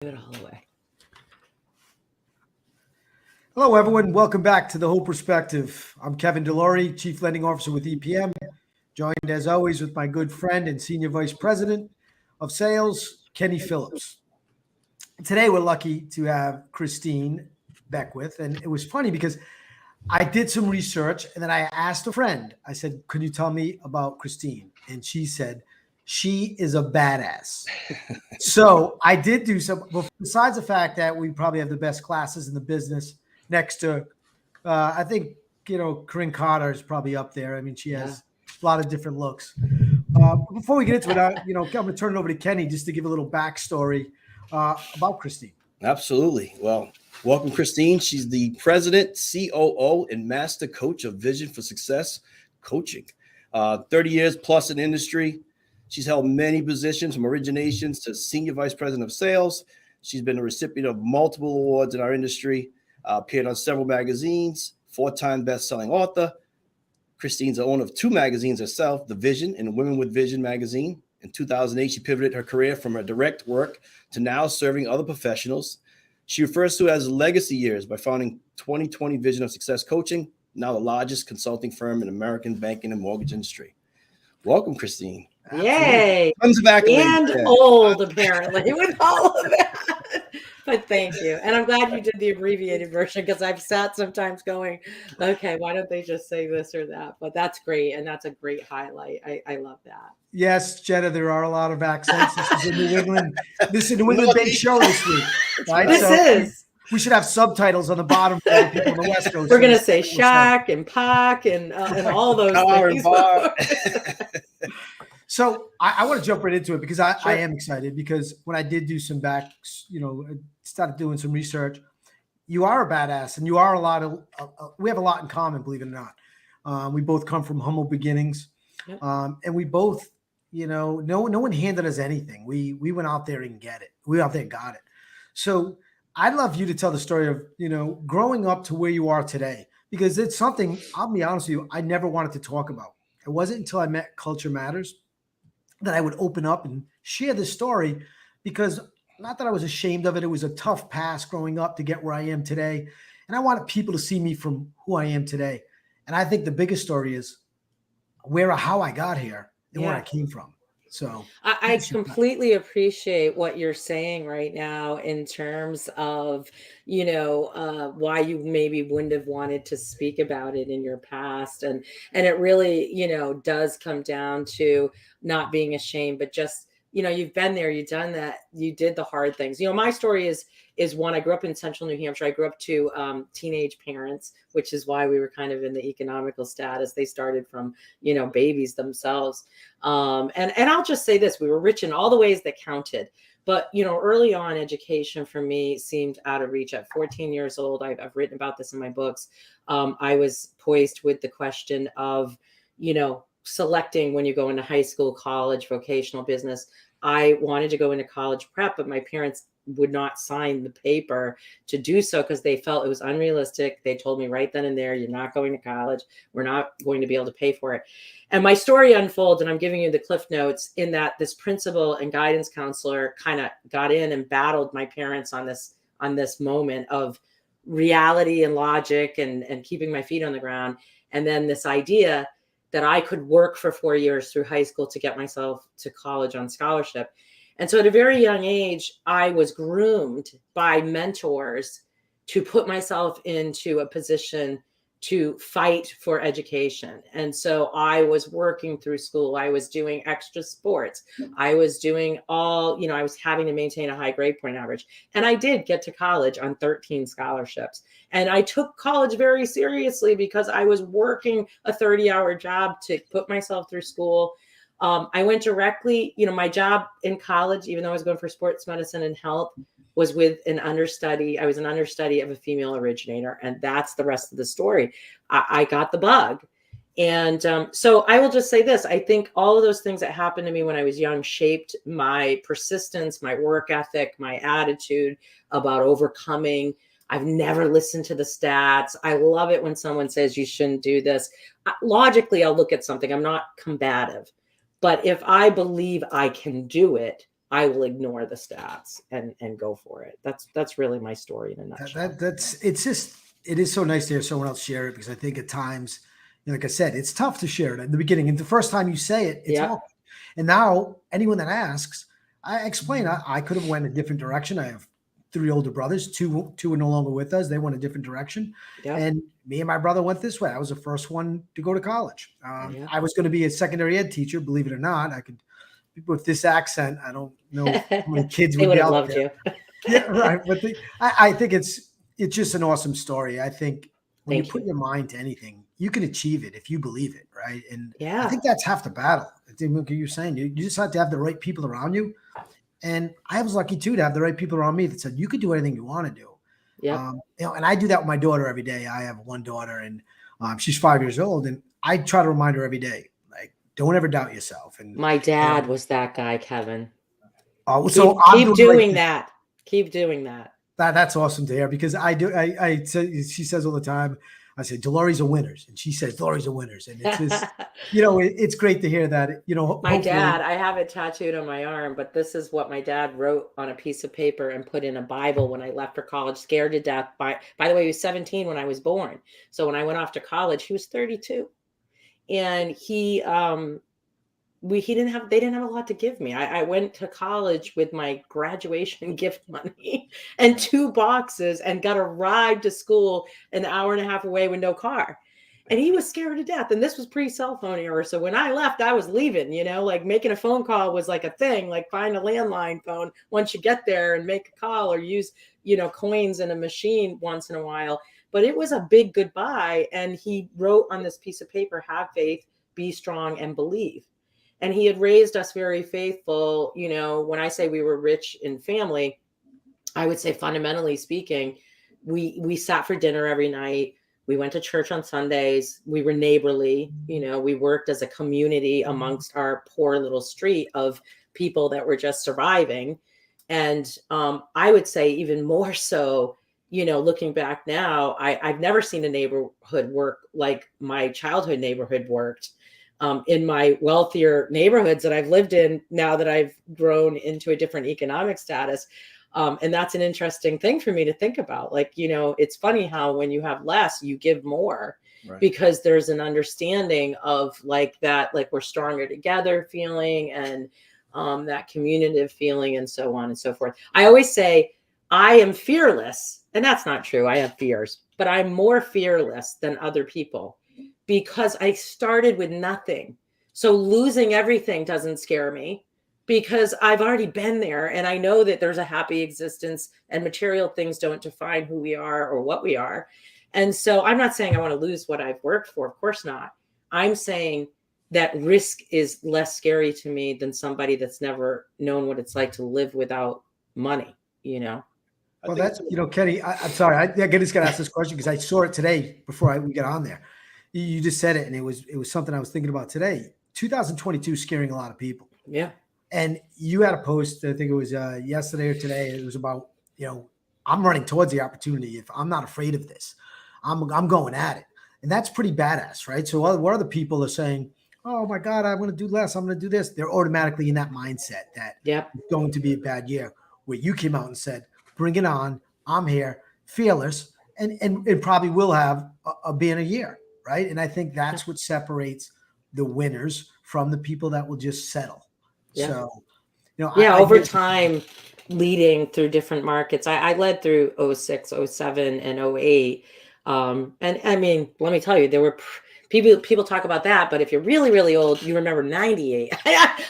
It all the way. Hello, everyone. Welcome back to The Whole Perspective. I'm Kevin Delory, Chief Lending Officer with EPM, joined as always with my good friend and Senior Vice President of Sales, Kenny Phillips. Today, we're lucky to have Christine Beckwith. And it was funny because I did some research and then I asked a friend, I said, could you tell me about Christine? And she said, she is a badass. So I did do some, besides the fact that we probably have the best classes in the business next to, I think, Corinne Carter is probably up there. I mean, she has a lot of different looks. Before we get into it, I'm going to turn it over to Kenny just to give a little backstory about Christine. Absolutely. Well, welcome, Christine. She's the president, COO, and master coach of Vision for Success Coaching. 30 years plus in industry. She's held many positions from originations to senior vice president of sales. She's been a recipient of multiple awards in our industry, appeared on several magazines, 4-time best-selling author. Christine's the owner of 2 magazines herself, The Vision and Women with Vision magazine. In 2008, she pivoted her career from her direct work to now serving other professionals. She refers to it as legacy years by founding 2020 Vision of Success Coaching, now the largest consulting firm in American banking and mortgage industry. Welcome, Christine. Yay. Tons of accolades. And old, apparently, with all of that. But thank you. And I'm glad you did the abbreviated version because I've sat sometimes going, okay, why don't they just say this or that? But that's great. And that's a great highlight. I love that. Yes, Jenna, there are a lot of accents. This is a New England, based show this week. Right? We should have subtitles on the bottom for the people on the West Coast. We're going to say Shaq and Pac and all those things. So I want to jump right into it because I am excited because when I did do some started doing some research, you are a badass and you are we have a lot in common, believe it or not. We both come from humble beginnings. Yep. And we both, no one handed us anything. We went out there and got it. So I'd love you to tell the story of, growing up to where you are today, because it's something, I'll be honest with you, I never wanted to talk about. It wasn't until I met Culture Matters that I would open up and share this story, because not that I was ashamed of it. It was a tough past growing up to get where I am today. And I wanted people to see me from who I am today. And I think the biggest story is how I got here and where I came from. So I completely appreciate what you're saying right now in terms of, why you maybe wouldn't have wanted to speak about it in your past. And it really, does come down to not being ashamed, but just, you've been there, you've done that, you did the hard things. My story is one, I grew up in central New Hampshire. I grew up to teenage parents, which is why we were kind of in the economical status. They started from, babies themselves. And I'll just say this, we were rich in all the ways that counted. But, early on, education for me seemed out of reach. At 14 years old, I've written about this in my books. I was poised with the question of, selecting when you go into high school, college, vocational business. I wanted to go into college prep, but my parents would not sign the paper to do so because they felt it was unrealistic. They told me right then and there, you're not going to college. We're not going to be able to pay for it. And my story unfolds, and I'm giving you the cliff notes, in that this principal and guidance counselor kind of got in and battled my parents on this moment of reality and logic and keeping my feet on the ground. And then this idea that I could work for 4 years through high school to get myself to college on scholarship. And so at a very young age, I was groomed by mentors to put myself into a position to fight for education. And so I was working through school. I was doing extra sports. I was doing I was having to maintain a high grade point average. And I did get to college on 13 scholarships. And I took college very seriously because I was working a 30-hour job to put myself through school. I went directly, my job in college, even though I was going for sports medicine and health, was with an understudy. I was an understudy of a female originator, and that's the rest of the story. I got the bug. And so I will just say this. I think all of those things that happened to me when I was young shaped my persistence, my work ethic, my attitude about overcoming. I've never listened to the stats. I love it when someone says you shouldn't do this. Logically, I'll look at something. I'm not combative. But if I believe I can do it, I will ignore the stats and go for it. That's really my story in a nutshell. It is so nice to hear someone else share it, because I think at times, like I said, it's tough to share it in the beginning. And the first time you say it, it's Yep. awkward. And now anyone that asks, I explain, I could have went a different direction. I have 3 older brothers, two are no longer with us. They went a different direction. Yep. And me and my brother went this way. I was the first one to go to college. Yep. I was going to be a secondary ed teacher, believe it or not. I could, with this accent, I don't know how many kids They would would be have out loved there. you. Yeah, right. But I think it's just an awesome story. I think when you Thank put you. your mind to anything, you can achieve it if you believe it, right? And I Yeah. think that's half the battle. I think what you're saying, you just have to have the right people around you. And I was lucky too to have the right people around me that said you could do anything you want to do. Yep. And I do that with my daughter every day. I have one daughter, and she's 5 years old, and I try to remind her every day, like, don't ever doubt yourself. And My dad was that guy, Kevin. so I'm keep doing that. Keep doing that. That's awesome to hear, because I do. I say, she says all the time, I say, Delori's are winners. And she says, Delori's are winners. And it's just, it's great to hear that, My dad, I have it tattooed on my arm, but this is what my dad wrote on a piece of paper and put in a Bible when I left for college, scared to death. By the way, he was 17 when I was born. So when I went off to college, he was 32. And they didn't have a lot to give me. I went to college with my graduation gift money and 2 boxes and got a ride to school an hour and a half away with no car. And he was scared to death. And this was pre-cell phone era. So when I left, I was leaving, like making a phone call was like a thing, like find a landline phone once you get there and make a call, or use, coins in a machine once in a while. But it was a big goodbye. And he wrote on this piece of paper, have faith, be strong, and believe. And he had raised us very faithful. When I say we were rich in family, I would say fundamentally speaking, we sat for dinner every night. We went to church on Sundays. We were neighborly. We worked as a community amongst our poor little street of people that were just surviving. And I would say even more so, looking back now, I've never seen a neighborhood work like my childhood neighborhood worked. In my wealthier neighborhoods that I've lived in now that I've grown into a different economic status. And that's an interesting thing for me to think about. Like, it's funny how when you have less, you give more, right? Because there's an understanding of like that, like we're stronger together feeling, and that communicative feeling, and so on and so forth. I always say I am fearless, and that's not true. I have fears, but I'm more fearless than other people, because I started with nothing. So losing everything doesn't scare me, because I've already been there, and I know that there's a happy existence and material things don't define who we are or what we are. And so I'm not saying I want to lose what I've worked for. Of course not. I'm saying that risk is less scary to me than somebody that's never known what it's like to live without money, Well, that's, Kenny, I'm sorry. I just got to ask this question because I saw it today before we get on there. You just said it, and it was something I was thinking about today. 2022 scaring a lot of people. Yeah. And you had a post, I think it was yesterday or today. It was about, I'm running towards the opportunity. If I'm not afraid of this, I'm going at it. And that's pretty badass, right? So what other people are saying, oh my God, I'm going to do less, I'm going to do this. They're automatically in that mindset that it's going to be a bad year, where you came out and said, bring it on. I'm here, fearless, and it probably will have a being a year. Right. And I think that's what separates the winners from the people that will just settle. Yeah. So, over time, leading through different markets. I led through 06, 07, and 08. And I mean, let me tell you, there were people talk about that, but if you're really, really old, you remember 98.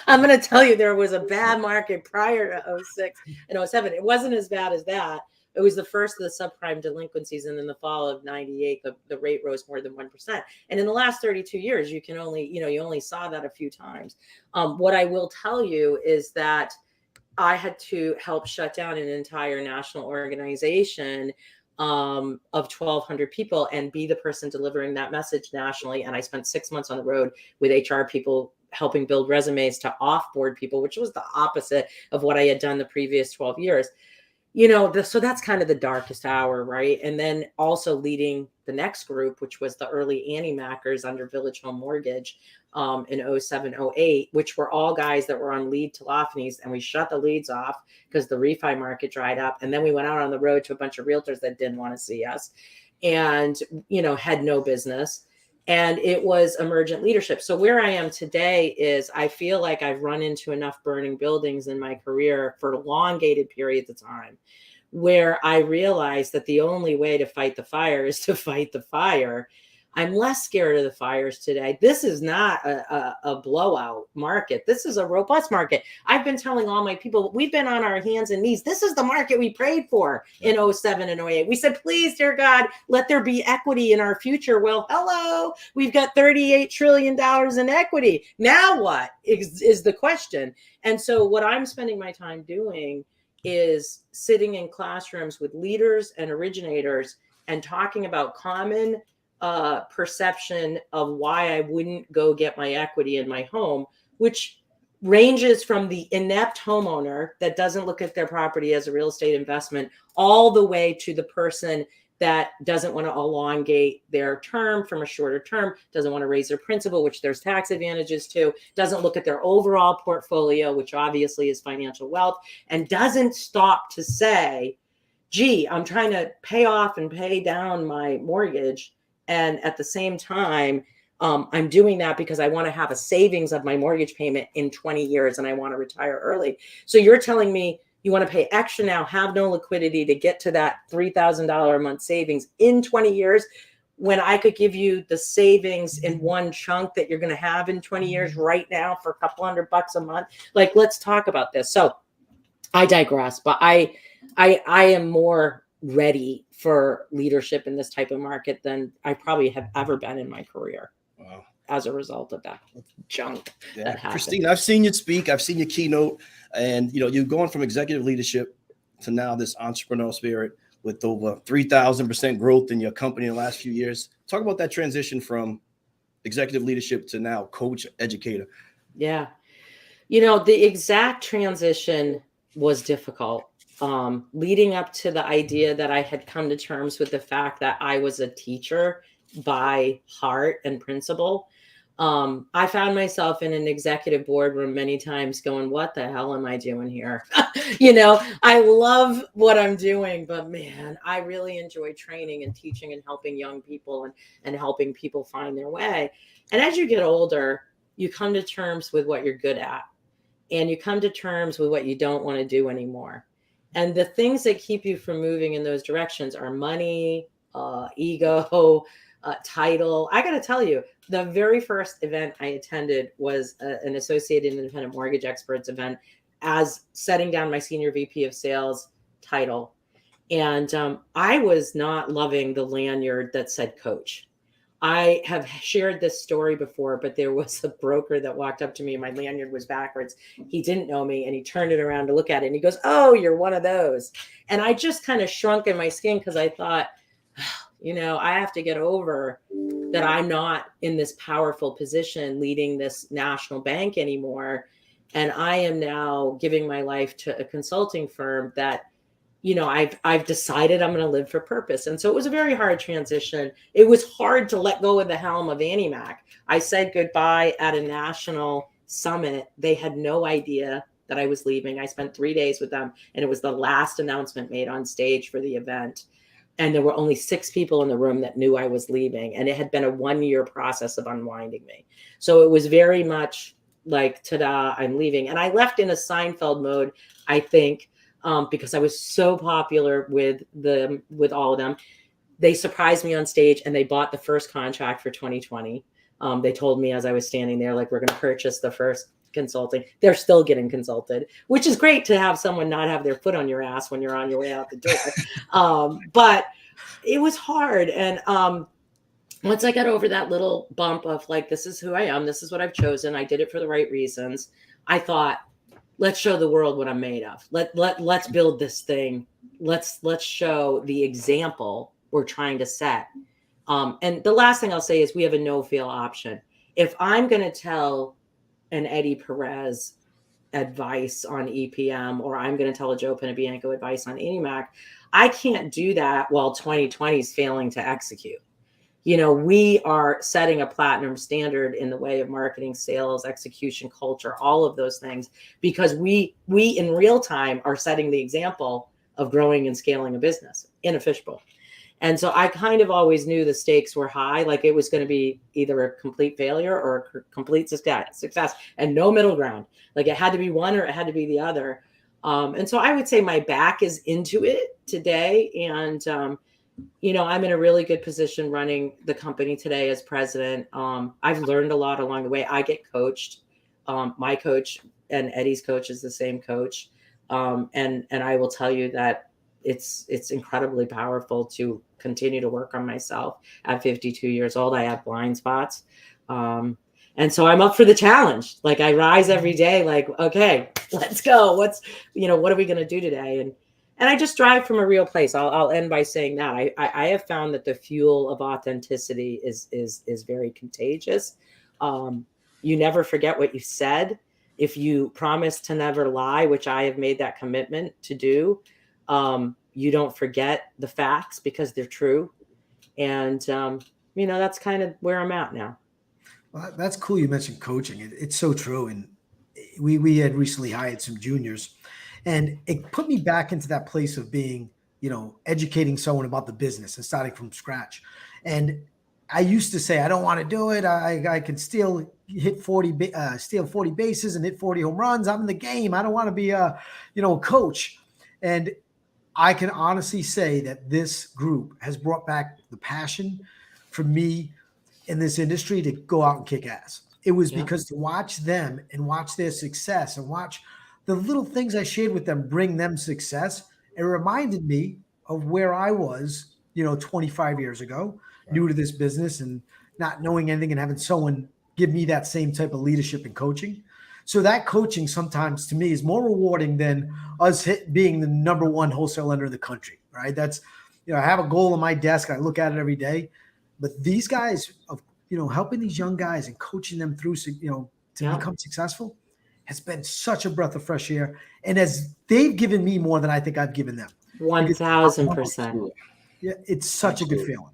I'm going to tell you, there was a bad market prior to 06 and 07. It wasn't as bad as that. It was the first of the subprime delinquencies. And in the fall of 98, the rate rose more than 1%. And in the last 32 years, you only saw that a few times. What I will tell you is that I had to help shut down an entire national organization of 1,200 people and be the person delivering that message nationally. And I spent 6 months on the road with HR people, helping build resumes to offboard people, which was the opposite of what I had done the previous 12 years. So that's kind of the darkest hour, right? And then also leading the next group, which was the early Annie Mackers under Village Home Mortgage in 07, 08, which were all guys that were on lead telephonies. And we shut the leads off because the refi market dried up. And then we went out on the road to a bunch of realtors that didn't want to see us and, you know, had no business. And it was emergent leadership. So where I am today is I feel like I've run into enough burning buildings in my career for elongated periods of time where I realized that the only way to fight the fire is to fight the fire. I'm less scared of the fires today. This is not a blowout market. This is a robust market. I've been telling all my people, we've been on our hands and knees. This is the market we prayed for in 07 and 08. We said, please, dear God, let there be equity in our future. Well, hello, we've got $38 trillion in equity. Now what is the question? And so what I'm spending my time doing is sitting in classrooms with leaders and originators and talking about common perception of why I wouldn't go get my equity in my home, which ranges from the inept homeowner that doesn't look at their property as a real estate investment all the way to the person that doesn't want to elongate their term from a shorter term, doesn't want to raise their principal, which there's tax advantages to, doesn't look at their overall portfolio, which obviously is financial wealth, and doesn't stop to say, gee, I'm trying to pay off and pay down my mortgage. And at the same time, I'm doing that because I want to have a savings of my mortgage payment in 20 years and I want to retire early. So you're telling me you want to pay extra now, have no liquidity to get to that $3,000 a month savings in 20 years when I could give you the savings in one chunk that you're going to have in 20 years right now for a couple $100 a month. Like, let's talk about this. So I digress, but I am more ready for leadership in this type of market than I probably have ever been in my career. Wow. As a result of that junk that happened. Christine, I've seen you speak, I've seen your keynote, and you know, you've gone from executive leadership to now this entrepreneurial spirit with over 3,000% growth in your company in the last few years. Talk about that transition from executive leadership to now coach, educator. Yeah. You know, the exact transition was difficult. Leading up to the idea that I had come to terms with the fact that I was a teacher by heart and principle. I found myself in an executive boardroom many times going, what the hell am I doing here? You know, I love what I'm doing, but man, I really enjoy training and teaching and helping young people and helping people find their way. And as you get older, you come to terms with what you're good at and you come to terms with what you don't want to do anymore. And the things that keep you from moving in those directions are money, ego, title. I got to tell you, the very first event I attended was an Associated Independent Mortgage Experts event as setting down my senior VP of sales title. And I was not loving the lanyard that said coach. I have shared this story before, but there was a broker that walked up to me and my lanyard was backwards. He didn't know me and he turned it around to look at it and he goes, oh, you're one of those. And I just kind of shrunk in my skin because I thought, you know, I have to get over that I'm not in this powerful position leading this national bank anymore. And I am now giving my life to a consulting firm that, you know, I've decided I'm going to live for purpose. And so it was a very hard transition. It was hard to let go of the helm of Annie Mac. I said goodbye at a national summit. They had no idea that I was leaving. I spent 3 days with them and it was the last announcement made on stage for the event. And there were only 6 people in the room that knew I was leaving. And it had been a 1-year process of unwinding me. So it was very much like, ta-da, I'm leaving. And I left in a Seinfeld mode, I think, because I was so popular with all of them. They surprised me on stage and they bought the first contract for 2020. They told me as I was standing there, like, we're going to purchase the first consulting. They're still getting consulted, which is great to have someone not have their foot on your ass when you're on your way out the door. But it was hard. And once I got over that little bump of like, this is who I am, this is what I've chosen, I did it for the right reasons, I thought, let's show the world what I'm made of. Let's build this thing. Let's show the example we're trying to set. And the last thing I'll say is we have a no-fail option. If I'm going to tell an Eddie Perez advice on EPM, or I'm going to tell a Joe Pinabianco advice on AnyMac, I can't do that while 2020 is failing to execute. we are setting a platinum standard in the way of marketing, sales, execution, culture, all of those things, because we in real time are setting the example of growing and scaling a business in a fishbowl. And so I kind of always knew the stakes were high, like it was going to be either a complete failure or a complete success, and no middle ground. Like it had to be one or it had to be the other. And so I would say my back is into it today. And, I'm in a really good position running the company today as president. I've learned a lot along the way. I get coached. My coach and Eddie's coach is the same coach. And I will tell you that it's incredibly powerful to continue to work on myself at 52 years old. I have blind spots. And so I'm up for the challenge. Like I rise every day, like, okay, let's go. What are we going to do today? And I just drive from a real place. I'll end by saying that I have found that the fuel of authenticity is very contagious. You never forget what you said. If you promise to never lie, which I have made that commitment to do, you don't forget the facts because they're true. And, that's kind of where I'm at now. Well, that's cool. You mentioned coaching. It's so true. And we had recently hired some juniors, and it put me back into that place of being, educating someone about the business and starting from scratch. And I used to say, I don't want to do it. I can still hit 40, steal 40 bases and hit 40 home runs. I'm in the game. I don't want to be a coach. And I can honestly say that this group has brought back the passion for me in this industry to go out and kick ass. It was because to watch them and watch their success and watch the little things I shared with them bring them success. It reminded me of where I was, 25 years ago, new to this business and not knowing anything and having someone give me that same type of leadership and coaching. So that coaching sometimes to me is more rewarding than us being the number one wholesale lender in the country, right? That's, I have a goal on my desk. I look at it every day. But these guys, helping these young guys and coaching them through, to become successful has been such a breath of fresh air. And as they've given me more than I think I've given them. 1,000%. Yeah, it's such a good feeling.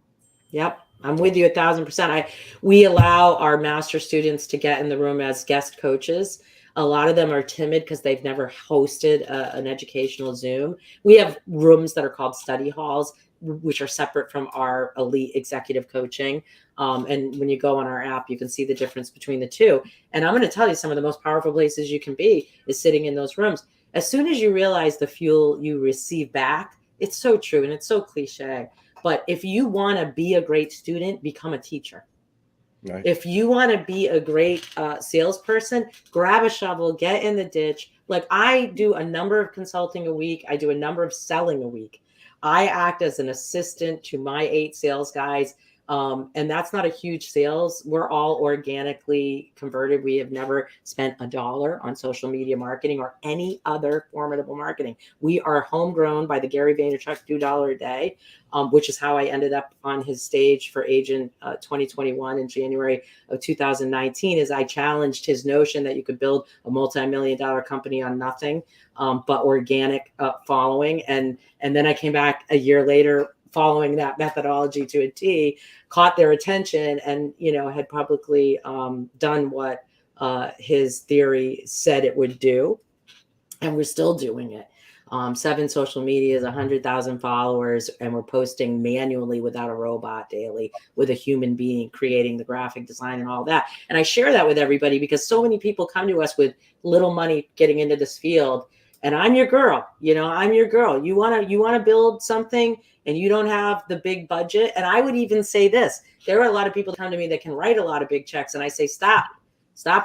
Yep. I'm with you 1,000%. We allow our master students to get in the room as guest coaches. A lot of them are timid because they've never hosted an educational Zoom. We have rooms that are called study halls, which are separate from our elite executive coaching. And when you go on our app, you can see the difference between the two. And I'm going to tell you, some of the most powerful places you can be is sitting in those rooms. As soon as you realize the fuel you receive back, it's so true. And it's so cliche. But if you want to be a great student, become a teacher. Right. If you want to be a great salesperson, grab a shovel, get in the ditch. Like I do a number of consulting a week. I do a number of selling a week. I act as an assistant to my 8 sales guys. And that's not a huge sales. We're all organically converted. We have never spent $1 on social media marketing or any other formidable marketing. We are homegrown by the Gary Vaynerchuk $2 a day, which is how I ended up on his stage for Agent 2021 in January of 2019, as I challenged his notion that you could build a multi-million-dollar company on nothing but organic following. And then I came back a year later following that methodology to a T, caught their attention and, had publicly done what his theory said it would do. And we're still doing it. 7 social medias, 100,000 followers, and we're posting manually without a robot daily with a human being creating the graphic design and all that. And I share that with everybody because so many people come to us with little money getting into this field. And I'm your girl, I'm your girl. You want to build something and you don't have the big budget. And I would even say this, there are a lot of people that come to me that can write a lot of big checks. And I say, stop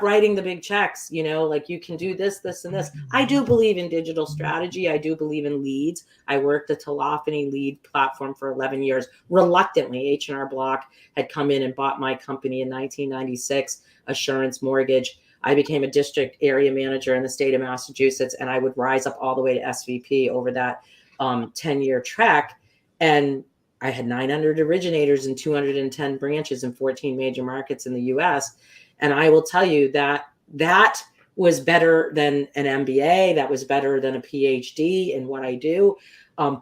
writing the big checks. Like you can do this, this, and this. I do believe in digital strategy. I do believe in leads. I worked at telephony lead platform for 11 years. Reluctantly, H&R Block had come in and bought my company in 1996, Assurance Mortgage. I became a district area manager in the state of Massachusetts, and I would rise up all the way to SVP over that 10-year trek. And I had 900 originators and 210 branches in 14 major markets in the US. And I will tell you that was better than an MBA. That was better than a PhD in what I do.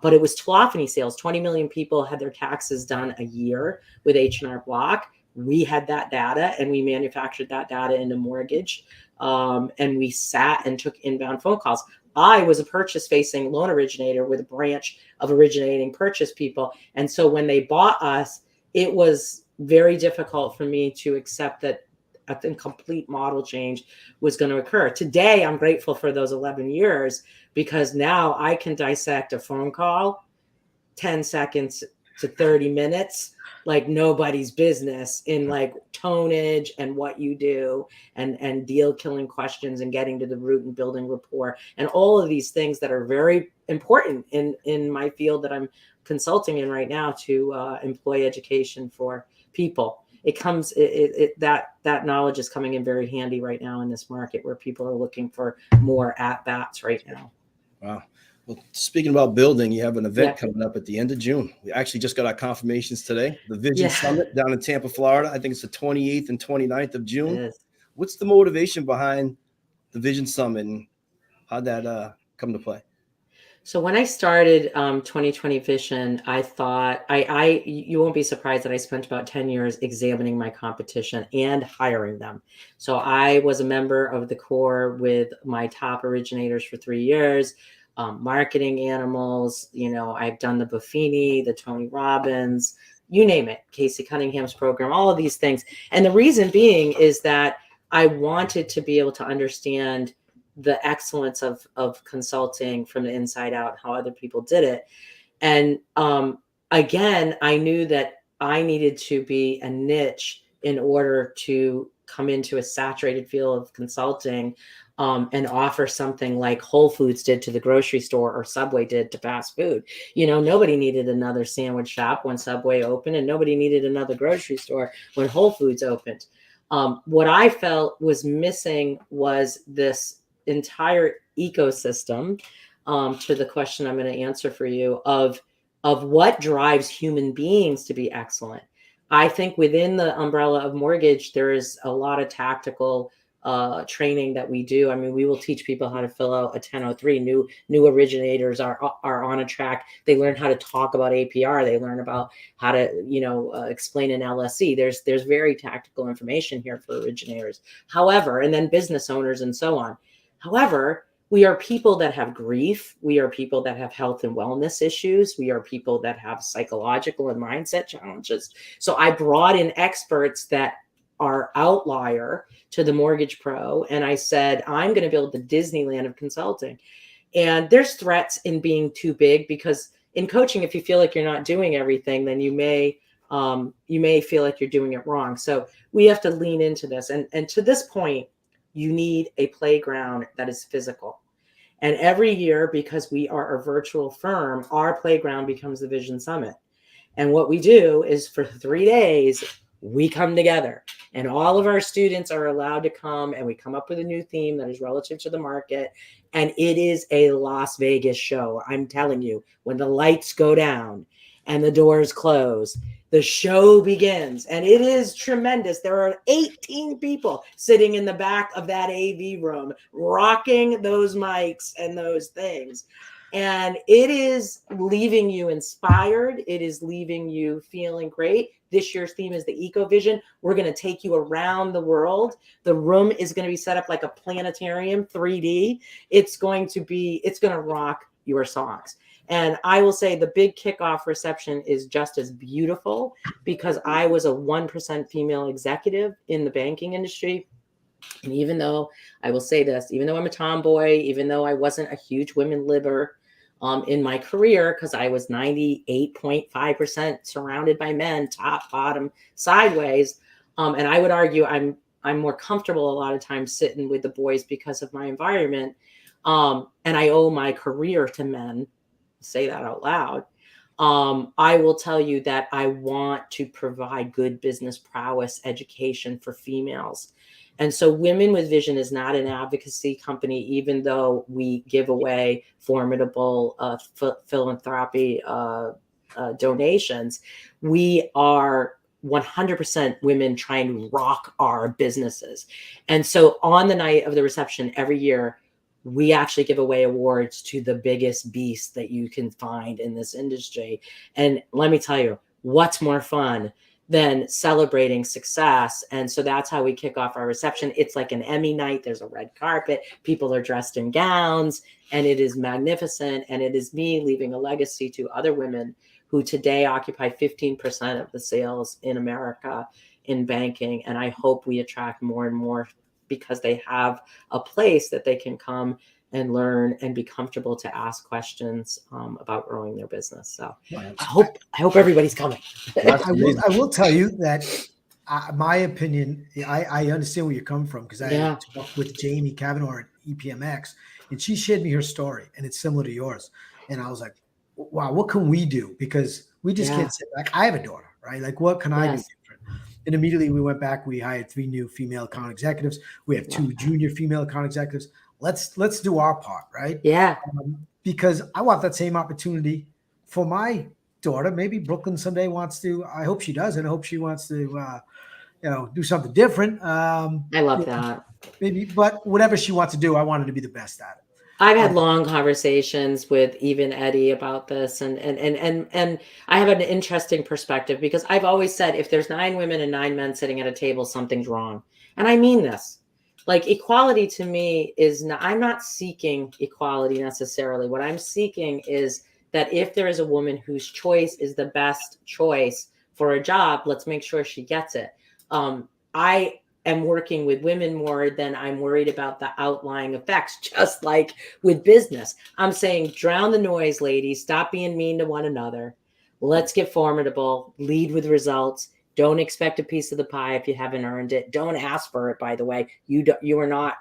but it was telephony sales. 20 million people had their taxes done a year with H&R Block. We had that data and we manufactured that data into mortgage. And we sat and took inbound phone calls. I was a purchase-facing loan originator with a branch of originating purchase people. And so when they bought us, it was very difficult for me to accept that a complete model change was going to occur. Today, I'm grateful for those 11 years because now I can dissect a phone call 10 seconds to 30 minutes like nobody's business in like tonnage and what you do and deal killing questions and getting to the root and building rapport and all of these things that are very important in my field that I'm consulting in right now to employ education for people. That knowledge is coming in very handy right now in this market where people are looking for more at bats right now. Wow. Well, speaking about building, you have an event coming up at the end of June. We actually just got our confirmations today. The Vision Summit down in Tampa, Florida. I think it's the 28th and 29th of June. What's the motivation behind the Vision Summit and how'd that come to play? So when I started 2020 Vision, I thought you won't be surprised that I spent about 10 years examining my competition and hiring them. So I was a member of the core with my top originators for 3 years, marketing animals. I've done the Buffini, the Tony Robbins, you name it, Casey Cunningham's program, all of these things. And the reason being is that I wanted to be able to understand the excellence of consulting from the inside out, how other people did it. And again, I knew that I needed to be a niche in order to come into a saturated field of consulting and offer something like Whole Foods did to the grocery store or Subway did to fast food. Nobody needed another sandwich shop when Subway opened, and nobody needed another grocery store when Whole Foods opened. What I felt was missing was this entire ecosystem, to the question I'm going to answer for you of what drives human beings to be excellent. I think within the umbrella of mortgage, there is a lot of tactical training that we do. I mean, we will teach people how to fill out a 1003. New originators are on a track. They learn how to talk about APR. They learn about how to, explain an LSE. There's very tactical information here for originators. However, and then business owners and so on. However, we are people that have grief. We are people that have health and wellness issues. We are people that have psychological and mindset challenges. So I brought in experts that are outlier to the mortgage pro. And I said, I'm going to build the Disneyland of consulting. And there's threats in being too big, because in coaching, if you feel like you're not doing everything, then you may feel like you're doing it wrong. So we have to lean into this. And to this point, you need a playground that is physical. And every year, because we are a virtual firm, our playground becomes the Vision Summit. And what we do is for 3 days, we come together and all of our students are allowed to come, and we come up with a new theme that is relative to the market. And it is a Las Vegas show. I'm telling you, when the lights go down and the doors close, the show begins, and it is tremendous. There are 18 people sitting in the back of that AV room, rocking those mics and those things. And it is leaving you inspired. It is leaving you feeling great. This year's theme is the Eco Vision. We're going to take you around the world. The room is going to be set up like a planetarium, 3D. It's going to rock your songs. And I will say the big kickoff reception is just as beautiful, because I was a 1% female executive in the banking industry. And even though I will say this, even though I'm a tomboy, even though I wasn't a huge women libber in my career, because I was 98.5% surrounded by men, top, bottom, sideways. And I would argue I'm more comfortable a lot of times sitting with the boys because of my environment. And I owe my career to men. Say that out loud. I will tell you that I want to provide good business prowess education for females. And so Women with Vision is not an advocacy company, even though we give away formidable philanthropy donations. We are 100% women trying to rock our businesses. And so on the night of the reception every year, we actually give away awards to the biggest beast that you can find in this industry. And let me tell you, what's more fun than celebrating success? And so that's how we kick off our reception. It's like an Emmy night. There's a red carpet. People are dressed in gowns, and it is magnificent. And it is me leaving a legacy to other women who today occupy 15% of the sales in America in banking. And I hope we attract more and more, because they have a place that they can come and learn and be comfortable to ask questions about growing their business. So I hope everybody's coming. I will tell you that my opinion, I understand where you're coming from, because I talked with Jamie Kavanaugh at EPMX, and she shared me her story, and it's similar to yours. And I was like, wow, what can we do? Because we just can't sit back. I have a daughter, right? Like, what can I do different? And immediately we went back. We hired 3 new female account executives. We have 2 junior female account executives. Let's do our part, right? Yeah. Because I want that same opportunity for my daughter. Maybe Brooklyn someday wants to. I hope she does, and I hope she wants to, do something different. I love that. Maybe, but whatever she wants to do, I want her to be the best at it. I've had long conversations with even Eddie about this, and I have an interesting perspective, because I've always said, if there's 9 women and 9 men sitting at a table, something's wrong. And I mean this. Like, equality to me is not, I'm not seeking equality necessarily. What I'm seeking is that if there is a woman whose choice is the best choice for a job, let's make sure she gets it. I am working with women more than I'm worried about the outlying effects, just like with business. I'm saying, drown the noise, ladies. Stop being mean to one another. Let's get formidable. Lead with results. Don't expect a piece of the pie if you haven't earned it. Don't ask for it, by the way. You are not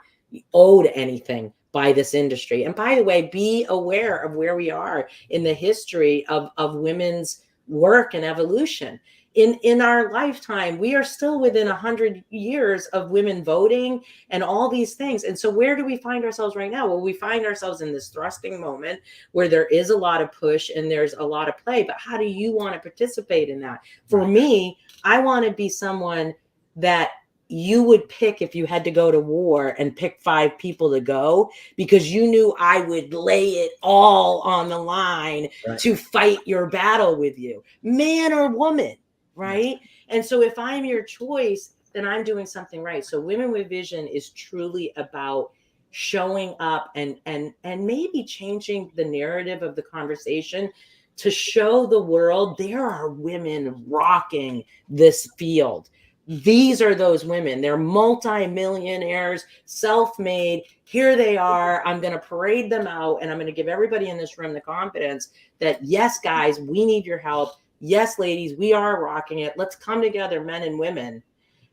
owed anything by this industry. And by the way, be aware of where we are in the history of women's work and evolution. In our lifetime, we are still within 100 years of women voting and all these things. And so where do we find ourselves right now? Well, we find ourselves in this thrusting moment where there is a lot of push and there's a lot of play. But how do you want to participate in that? For me, I want to be someone that you would pick if you had to go to war and pick 5 people to go, because you knew I would lay it all on the line to fight your battle with you, man or woman. Right. And so if I'm your choice, then I'm doing something right. So Women with Vision is truly about showing up and maybe changing the narrative of the conversation to show the world there are women rocking this field. These are those women. They're multimillionaires, self-made. Here they are. I'm going to parade them out, and I'm going to give everybody in this room the confidence that, yes, guys, we need your help. Yes, ladies, we are rocking it. Let's come together, men and women.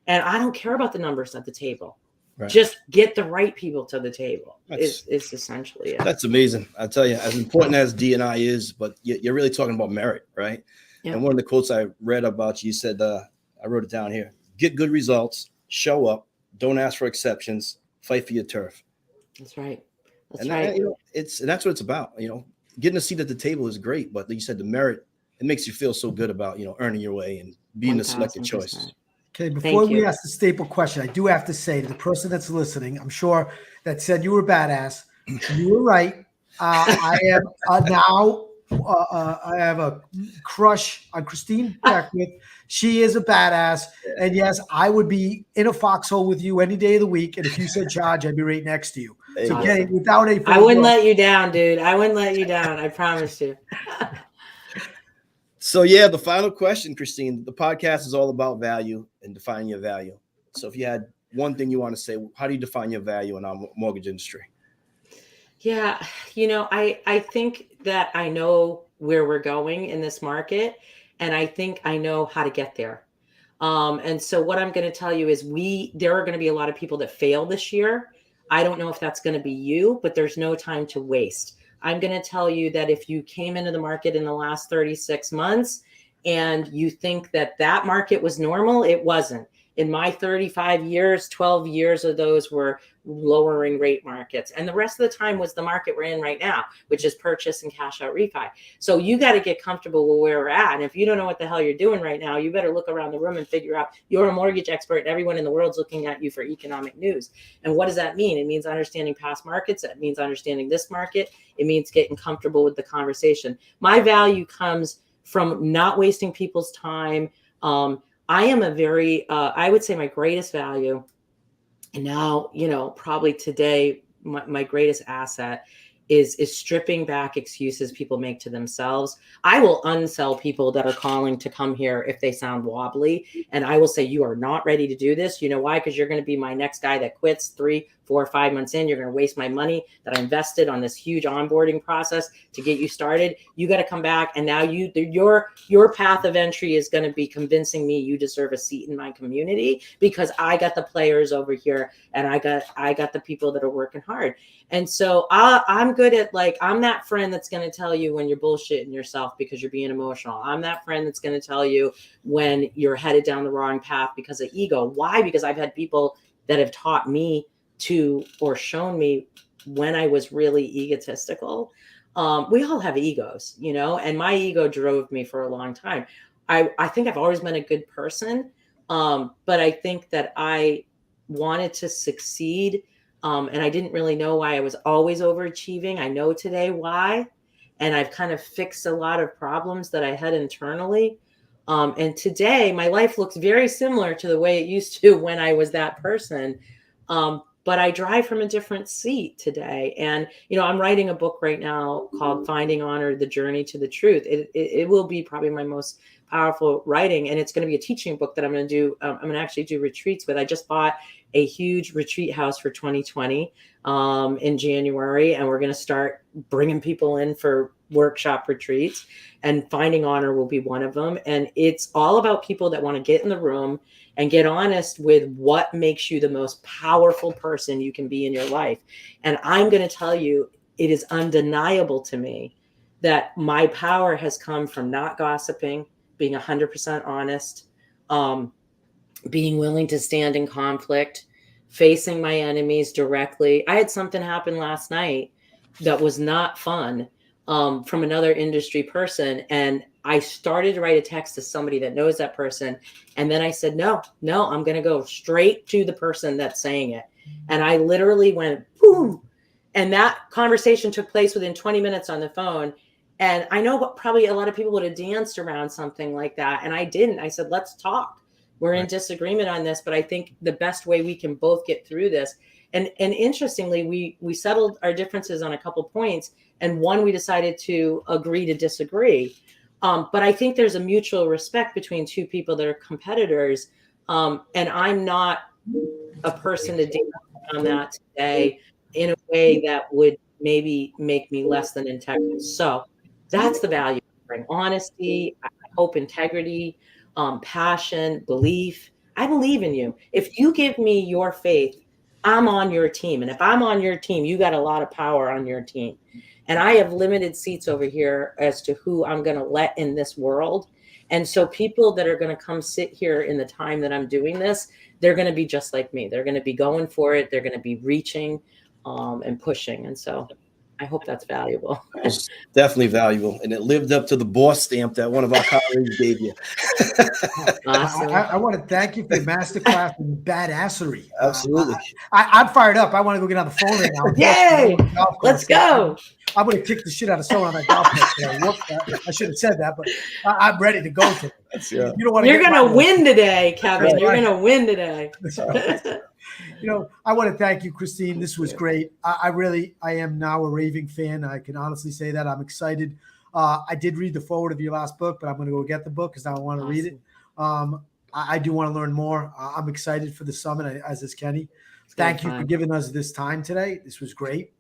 And I don't care about the numbers at the table. Right. Just get the right people to the table. It's essentially it. That's amazing. I tell you, as important as D&I is, but you're really talking about merit, right? Yep. And one of the quotes I read about you said, I wrote it down here: get good results, show up, don't ask for exceptions, fight for your turf. That's right. That's right. And that's what it's about. Getting a seat at the table is great, but like you said, the merit, it makes you feel so good about, earning your way and being the selected choice. Okay, before we ask the staple question, I do have to say to the person that's listening, I'm sure, that said you were badass, you were right. I am now, I have a crush on Christine Beckwith. She is a badass. And yes, I would be in a foxhole with you any day of the week. And if you said charge, I'd be right next to you. So awesome. Without a I wouldn't let you down, dude. I wouldn't let you down. I promise you. So yeah, the final question, Christine, the podcast is all about value and defining your value. So if you had one thing you want to say, how do you define your value in our mortgage industry? Yeah. I think that I know where we're going in this market, and I think I know how to get there. And so what I'm going to tell you is there are going to be a lot of people that fail this year. I don't know if that's going to be you, but there's no time to waste. I'm going to tell you that if you came into the market in the last 36 months and you think that market was normal, it wasn't. In my 35 years, 12 years of those were lowering rate markets. And the rest of the time was the market we're in right now, which is purchase and cash out refi. So you got to get comfortable with where we're at. And if you don't know what the hell you're doing right now, you better look around the room and figure out you're a mortgage expert and everyone in the world's looking at you for economic news. And what does that mean? It means understanding past markets. It means understanding this market. It means getting comfortable with the conversation. My value comes from not wasting people's time. I am a very, I would say my greatest value, and now, probably today, my greatest asset is stripping back excuses people make to themselves. I will unsell people that are calling to come here if they sound wobbly. And I will say, you are not ready to do this. You know why? Because you're going to be my next guy that quits 3, 4, 5 months in. You're going to waste my money that I invested on this huge onboarding process to get you started. You got to come back. And now your path of entry is going to be convincing me you deserve a seat in my community, because I got the players over here and I got the people that are working hard. And so I'm good at, like, I'm that friend that's going to tell you when you're bullshitting yourself because you're being emotional. I'm that friend that's going to tell you when you're headed down the wrong path because of ego. Why? Because I've had people that have taught me or shown me when I was really egotistical. We all have egos, and my ego drove me for a long time. I think I've always been a good person. But I think that I wanted to succeed. And I didn't really know why I was always overachieving. I know today why. And I've kind of fixed a lot of problems that I had internally. And today my life looks very similar to the way it used to when I was that person. But I drive from a different seat today. And, I'm writing a book right now called Finding Honor, The Journey to the Truth. It will be probably my most powerful writing. And it's going to be a teaching book that I'm going to do. I'm going to actually do retreats with. I just bought a huge retreat house for 2020 in January. And we're going to start bringing people in for workshop retreats, and Finding Honor will be one of them. And it's all about people that want to get in the room and get honest with what makes you the most powerful person you can be in your life. And I'm going to tell you, it is undeniable to me that my power has come from not gossiping, being 100% honest, being willing to stand in conflict, facing my enemies directly. I had something happen last night that was not fun from another industry person. And I started to write a text to somebody that knows that person. And then I said, no, I'm going to go straight to the person that's saying it. And I literally went, boom. And that conversation took place within 20 minutes on the phone. And I know probably a lot of people would have danced around something like that. And I didn't. I said, let's talk. We're in disagreement on this, but I think the best way we can both get through this. And interestingly, we settled our differences on a couple points, and one we decided to agree to disagree. But I think there's a mutual respect between two people that are competitors. And I'm not a person to deal on that today in a way that would maybe make me less than integrity. So that's the value I bring: honesty, I hope, integrity, passion, belief. I believe in you. If you give me your faith, I'm on your team. And if I'm on your team, you got a lot of power on your team. And I have limited seats over here as to who I'm going to let in this world. And so people that are going to come sit here in the time that I'm doing this, they're going to be just like me. They're going to be going for it. They're going to be reaching and pushing. And so I hope that's valuable. It's definitely valuable. And it lived up to the boss stamp that one of our colleagues gave you. Awesome. I want to thank you for your masterclass in badassery. Absolutely. I'm fired up. I want to go get on the phone right now. Yay! Let's go. I'm going to kick the shit out of someone on that golf course. I should have said that, but I'm ready to go to it. Yeah. You don't want You're going to win today, Kevin. Right. You're going to win today. I want to thank you, Christine. This was great. I am now a raving fan. I can honestly say that. I'm excited. I did read the forward of your last book, but I'm going to go get the book because I want to read it. I do want to learn more. I'm excited for the summit, as is Kenny. Thank you for giving us this time today. This was great.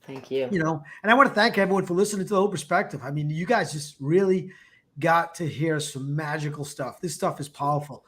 Thank you. And I want to thank everyone for listening to The Whole Perspective. I mean, you guys just really got to hear some magical stuff. This stuff is powerful.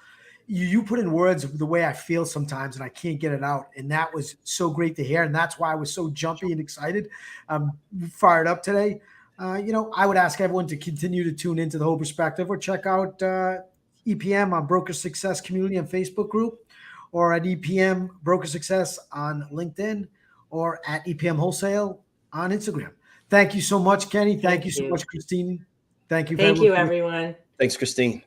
You put in words the way I feel sometimes, and I can't get it out. And that was so great to hear. And that's why I was so jumpy and excited. I'm fired up today. I would ask everyone to continue to tune into The Whole Perspective, or check out EPM on Broker Success Community and Facebook group, or at EPM Broker Success on LinkedIn, or at EPM Wholesale on Instagram. Thank you so much, Kenny. Thank you so much, Christine. Thank you, Thank everyone. you, everyone. Thanks, Christine.